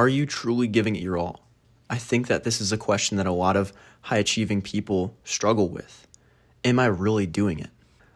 Are you truly giving it your all? I think that this is a question that a lot of high-achieving people struggle with. Am I really doing it?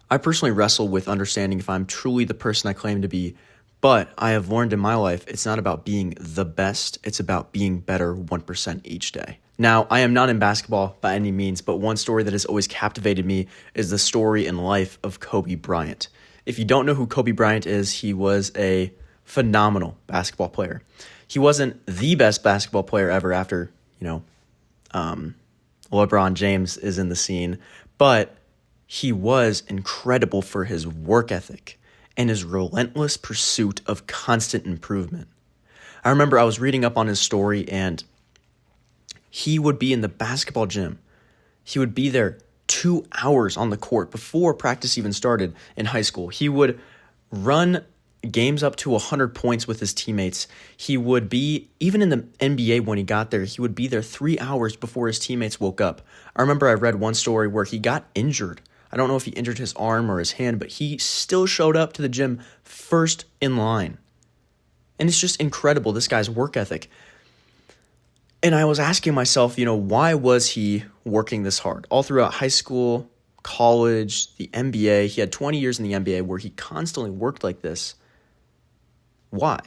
I personally wrestle with understanding if I'm truly the person I claim to be, but I have learned in my life it's not about being the best, it's about being better 1% each day. Now, I am not in basketball by any means, but one story that has always captivated me is the story and life of Kobe Bryant. If you don't know who Kobe Bryant is, he was a phenomenal basketball player. He wasn't the best basketball player ever after, LeBron James is in the scene, but he was incredible for his work ethic and his relentless pursuit of constant improvement. I remember I was reading up on his story, and he would be in the basketball gym. He would be there 2 hours on the court before practice even started in high school. He would run games up to 100 points with his teammates. He would be, even in the NBA when he got there, he would be there 3 hours before his teammates woke up. I remember I read one story where he got injured. I don't know if he injured his arm or his hand, but he still showed up to the gym first in line. And it's just incredible, this guy's work ethic. And I was asking myself, why was he working this hard? All throughout high school, college, the NBA, he had 20 years in the NBA where he constantly worked like this. Why?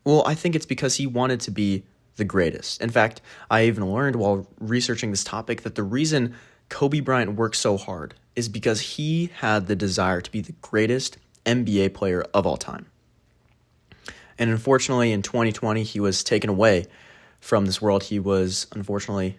Well, I think it's because he wanted to be the greatest. In fact, I even learned while researching this topic that the reason Kobe Bryant worked so hard is because he had the desire to be the greatest NBA player of all time. And unfortunately, in 2020, he was taken away from this world. He unfortunately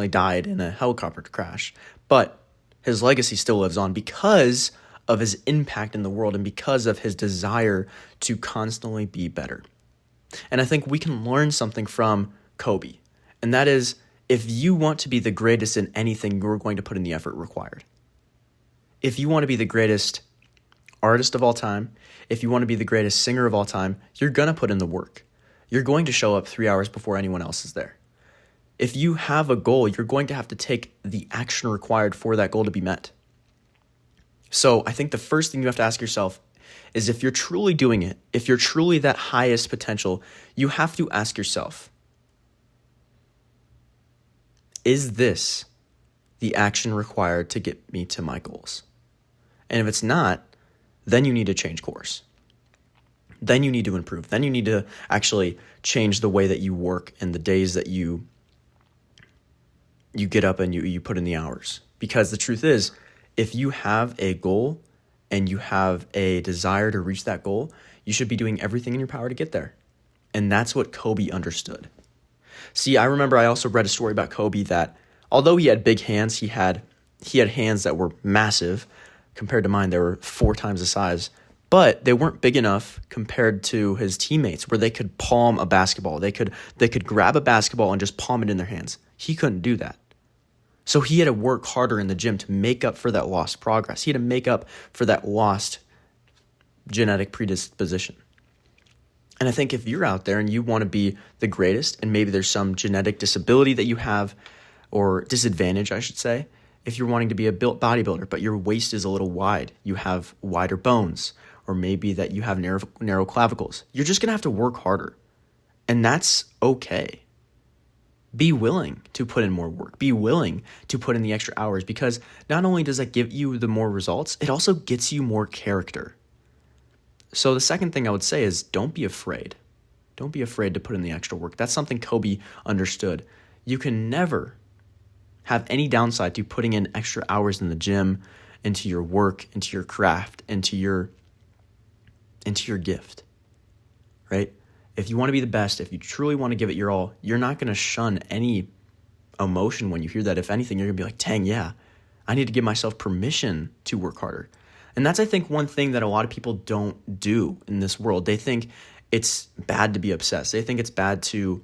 died in a helicopter crash. But his legacy still lives on because of his impact in the world and because of his desire to constantly be better. And I think we can learn something from Kobe. And that is, if you want to be the greatest in anything, you're going to put in the effort required. If you want to be the greatest artist of all time, if you want to be the greatest singer of all time, you're going to put in the work. You're going to show up 3 hours before anyone else is there. If you have a goal, you're going to have to take the action required for that goal to be met. So I think the first thing you have to ask yourself is, if you're truly doing it, if you're truly that highest potential, you have to ask yourself, is this the action required to get me to my goals? And if it's not, then you need to change course. Then you need to improve. Then you need to actually change the way that you work and the days that you get up and you put in the hours. Because the truth is, if you have a goal and you have a desire to reach that goal, you should be doing everything in your power to get there. And that's what Kobe understood. See, I remember I also read a story about Kobe that although he had big hands, he had hands that were massive. Compared to mine, they were 4 times the size. But they weren't big enough compared to his teammates where they could palm a basketball. They could grab a basketball and just palm it in their hands. He couldn't do that. So he had to work harder in the gym to make up for that lost progress. He had to make up for that lost genetic predisposition. And I think if you're out there and you want to be the greatest, and maybe there's some genetic disability that you have, or disadvantage, I should say, if you're wanting to be a built bodybuilder, but your waist is a little wide, you have wider bones, or maybe that you have narrow clavicles, you're just going to have to work harder. And that's okay. Be willing to put in more work. Be willing to put in the extra hours, because not only does that give you the more results, it also gets you more character. So the second thing I would say is, don't be afraid. Don't be afraid to put in the extra work. That's something Kobe understood. You can never have any downside to putting in extra hours in the gym, into your work, into your craft, into your gift, right? If you want to be the best, if you truly want to give it your all, you're not going to shun any emotion when you hear that. If anything, you're going to be like, dang, yeah, I need to give myself permission to work harder. And that's, I think, one thing that a lot of people don't do in this world. They think it's bad to be obsessed. They think it's bad to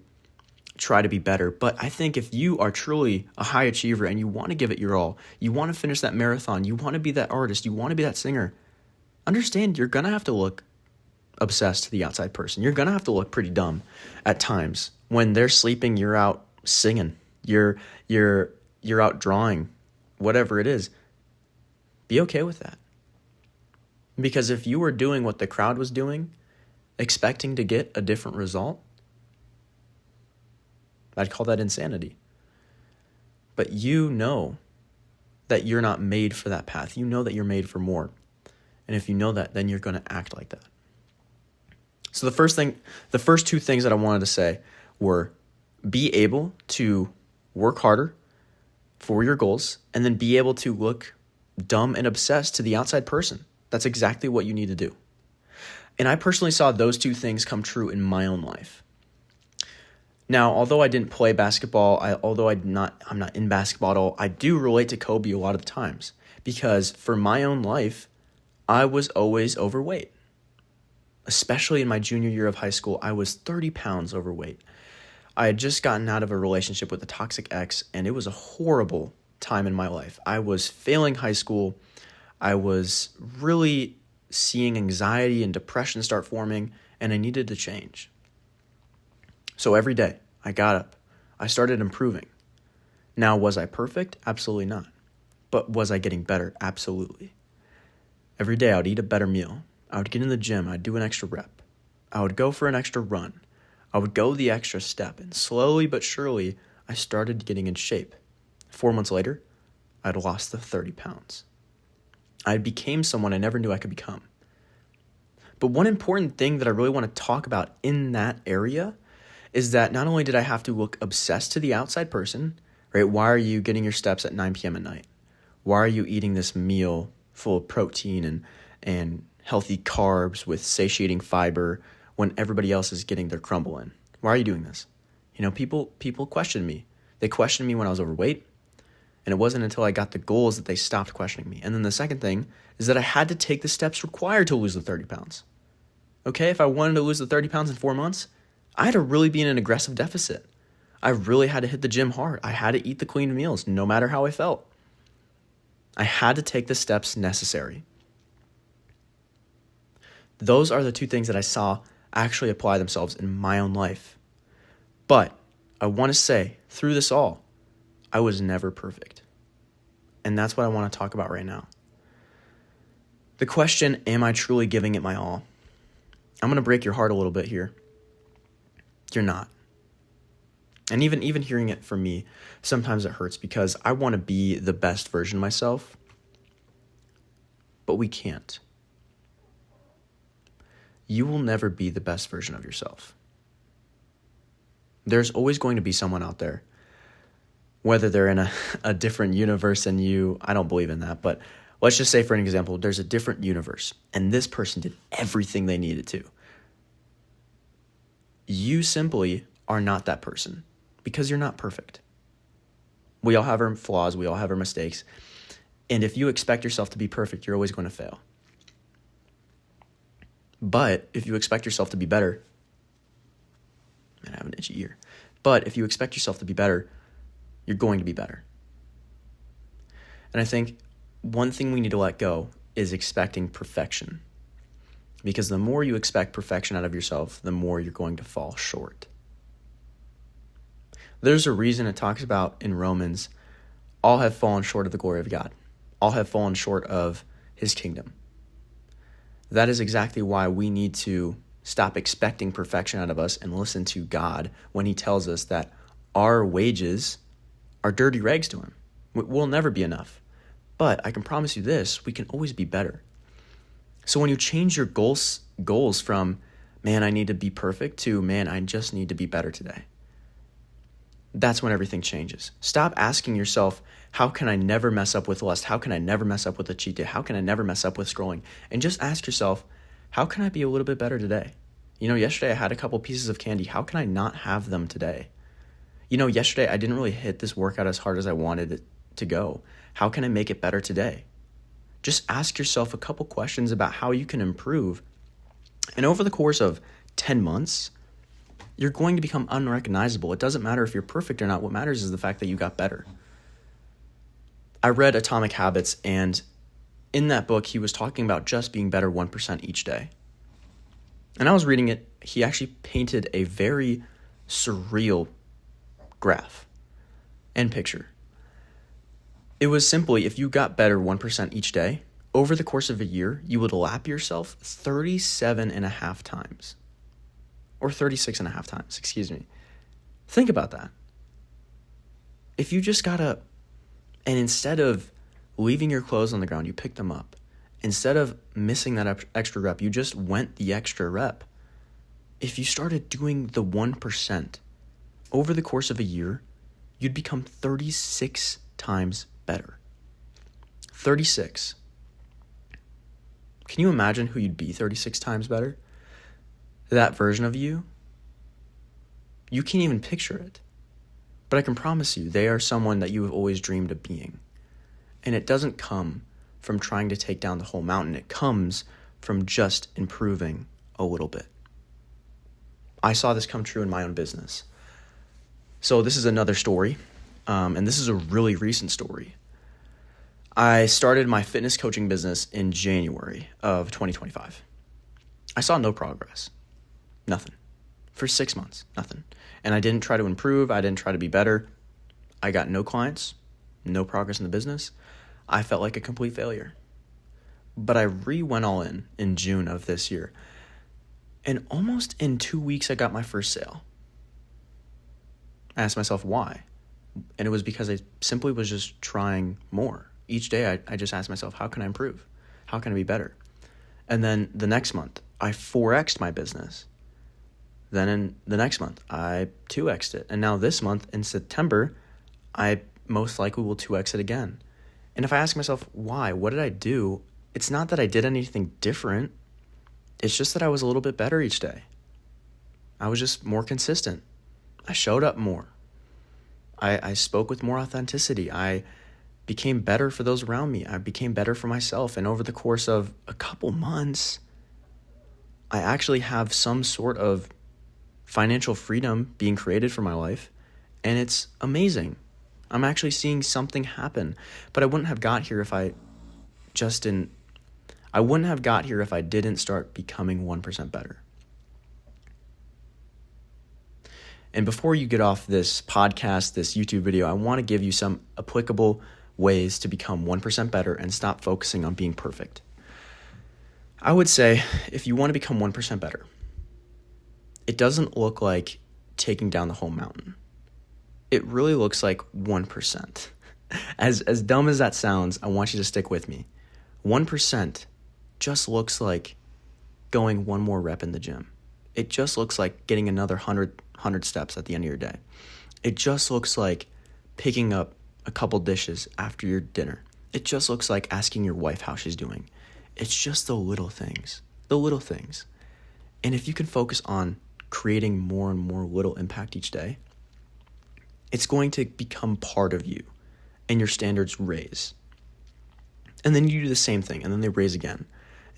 try to be better. But I think if you are truly a high achiever and you want to give it your all, you want to finish that marathon, you want to be that artist, you want to be that singer, understand you're going to have to look obsessed to the outside person. You're going to have to look pretty dumb at times. When they're sleeping, you're out singing. You're out drawing, whatever it is. Be okay with that. Because if you were doing what the crowd was doing, expecting to get a different result, I'd call that insanity. But you know that you're not made for that path. You know that you're made for more. And if you know that, then you're going to act like that. So the first two things that I wanted to say were be able to work harder for your goals, and then be able to look dumb and obsessed to the outside person. That's exactly what you need to do. And I personally saw those two things come true in my own life. Now, although I didn't play basketball, I'm not in basketball at all, I do relate to Kobe a lot of the times, because for my own life, I was always overweight. Especially in my junior year of high school, I was 30 pounds overweight. I had just gotten out of a relationship with a toxic ex, and it was a horrible time in my life. I was failing high school. I was really seeing anxiety and depression start forming, and I needed to change. So every day, I got up. I started improving. Now, was I perfect? Absolutely not. But was I getting better? Absolutely. Every day, I would eat a better meal. I would get in the gym. I'd do an extra rep. I would go for an extra run. I would go the extra step, and slowly but surely, I started getting in shape. 4 months later, I'd lost the 30 pounds. I became someone I never knew I could become. But one important thing that I really want to talk about in that area is that not only did I have to look obsessed to the outside person, right? Why are you getting your steps at 9 p.m. at night? Why are you eating this meal full of protein and healthy carbs with satiating fiber when everybody else is getting their crumble in? Why are you doing this? People questioned me. They questioned me when I was overweight, and it wasn't until I got the goals that they stopped questioning me. And then the second thing is that I had to take the steps required to lose the 30 pounds. Okay, if I wanted to lose the 30 pounds in 4 months, I had to really be in an aggressive deficit. I really had to hit the gym hard. I had to eat the clean meals, no matter how I felt. I had to take the steps necessary. Those are the two things that I saw actually apply themselves in my own life. But I want to say, through this all, I was never perfect. And that's what I want to talk about right now. The question, am I truly giving it my all? I'm going to break your heart a little bit here. You're not. And even hearing it from me, sometimes it hurts because I want to be the best version of myself, but we can't. You will never be the best version of yourself. There's always going to be someone out there, whether they're in a different universe than you. I don't believe in that, but let's just say, for an example, there's a different universe, and this person did everything they needed to. You simply are not that person because you're not perfect. We all have our flaws. We all have our mistakes. And if you expect yourself to be perfect, you're always going to fail. But if you expect yourself to be better, man, I have an itchy ear. But if you expect yourself to be better, you're going to be better. And I think one thing we need to let go is expecting perfection. Because the more you expect perfection out of yourself, the more you're going to fall short. There's a reason it talks about in Romans, all have fallen short of the glory of God. All have fallen short of his kingdom. That is exactly why we need to stop expecting perfection out of us and listen to God when he tells us that our wages are dirty rags to him. We'll never be enough. But I can promise you this, we can always be better. So when you change your goals from, man, I need to be perfect, to, man, I just need to be better today, that's when everything changes. Stop asking yourself, how can I never mess up with lust? How can I never mess up with a cheat day? How can I never mess up with scrolling? And just ask yourself, how can I be a little bit better today? Yesterday I had a couple pieces of candy. How can I not have them today? Yesterday I didn't really hit this workout as hard as I wanted it to go. How can I make it better today? Just ask yourself a couple questions about how you can improve. And over the course of 10 months, you're going to become unrecognizable. It doesn't matter if you're perfect or not. What matters is the fact that you got better. I read Atomic Habits, and in that book, he was talking about just being better 1% each day. And I was reading it. He actually painted a very surreal graph and picture. It was simply, if you got better 1% each day, over the course of a year, you would lap yourself 37 and a half times. or 36 and a half times, excuse me. Think about that. If you just got up and instead of leaving your clothes on the ground, you picked them up. Instead of missing that extra rep, you just went the extra rep. If you started doing the 1% over the course of a year, you'd become 36 times better. 36. Can you imagine who you'd be 36 times better? That version of you? You can't even picture it. But I can promise you, they are someone that you have always dreamed of being. And it doesn't come from trying to take down the whole mountain. It comes from just improving a little bit. I saw this come true in my own business. So this is another story, and this is a really recent story. I started my fitness coaching business in January of 2025. I saw no progress. Nothing. For 6 months, nothing. And I didn't try to improve. I didn't try to be better. I got no clients, no progress in the business. I felt like a complete failure. But I went all in June of this year. And almost in 2 weeks, I got my first sale. I asked myself why. And it was because I simply was just trying more. Each day, I just asked myself, how can I improve? How can I be better? And then the next month, I 4X'd my business. Then in the next month, I 2X'd it. And now this month, in September, I most likely will 2X it again. And if I ask myself, why? What did I do? It's not that I did anything different. It's just that I was a little bit better each day. I was just more consistent. I showed up more. I spoke with more authenticity. I became better for those around me. I became better for myself. And over the course of a couple months, I actually have some sort of financial freedom being created for my life. And it's amazing. I'm actually seeing something happen. But I wouldn't have got here if I didn't start becoming 1% better. And before you get off this podcast, this YouTube video, I want to give you some applicable ways to become 1% better and stop focusing on being perfect. I would say if you want to become 1% better, it doesn't look like taking down the whole mountain. It really looks like 1%. As dumb as that sounds, I want you to stick with me. 1% just looks like going one more rep in the gym. It just looks like getting another 100 steps at the end of your day. It just looks like picking up a couple dishes after your dinner. It just looks like asking your wife how she's doing. It's just the little things. And if you can focus on creating more and more little impact each day, it's going to become part of you and your standards raise. And then you do the same thing and then they raise again.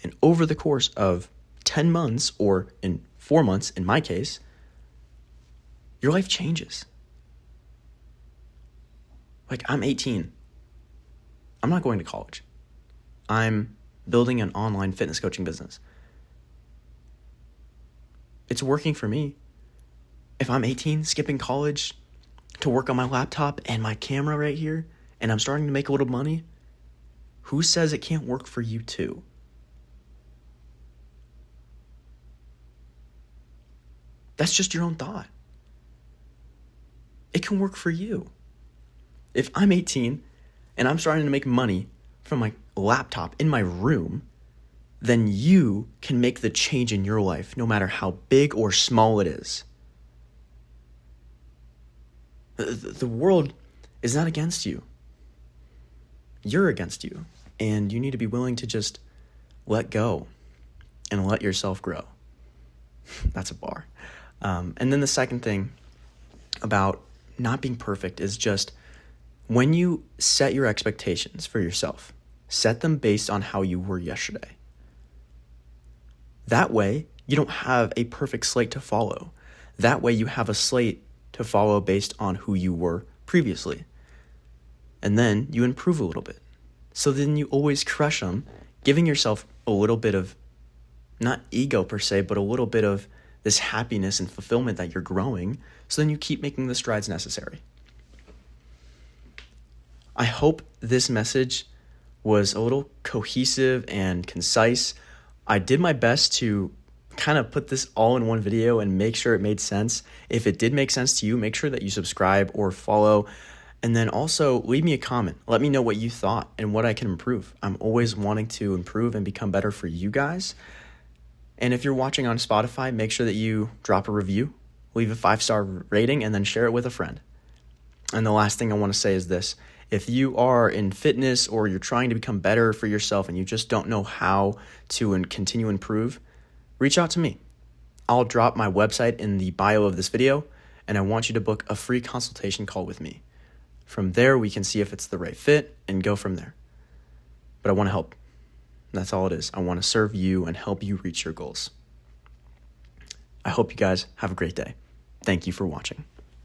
And over the course of 10 months or in 4 months, in my case, your life changes. Like, I'm 18. I'm not going to college. I'm building an online fitness coaching business. It's working for me. If I'm 18, skipping college to work on my laptop and my camera right here, and I'm starting to make a little money, who says it can't work for you too? That's just your own thought. It can work for you. If I'm 18 and I'm starting to make money from my laptop in my room, then you can make the change in your life, no matter how big or small it is. The world is not against you. You're against you. And you need to be willing to just let go and let yourself grow. That's a bar. And then the second thing about not being perfect is just when you set your expectations for yourself, set them based on how you were yesterday. That way, you don't have a perfect slate to follow. That way, you have a slate to follow based on who you were previously. And then you improve a little bit. So then you always crush them, giving yourself a little bit of, not ego per se, but a little bit of this happiness and fulfillment that you're growing. So then you keep making the strides necessary. I hope this message was a little cohesive and concise. I did my best to kind of put this all in one video and make sure it made sense. If it did make sense to you, make sure that you subscribe or follow. And then also leave me a comment. Let me know what you thought and what I can improve. I'm always wanting to improve and become better for you guys. And if you're watching on Spotify, make sure that you drop a review, leave a 5-star rating, and then share it with a friend. And the last thing I want to say is this. If you are in fitness or you're trying to become better for yourself and you just don't know how to continue to improve, reach out to me. I'll drop my website in the bio of this video, and I want you to book a free consultation call with me. From there, we can see if it's the right fit and go from there. But I want to help. That's all it is. I want to serve you and help you reach your goals. I hope you guys have a great day. Thank you for watching.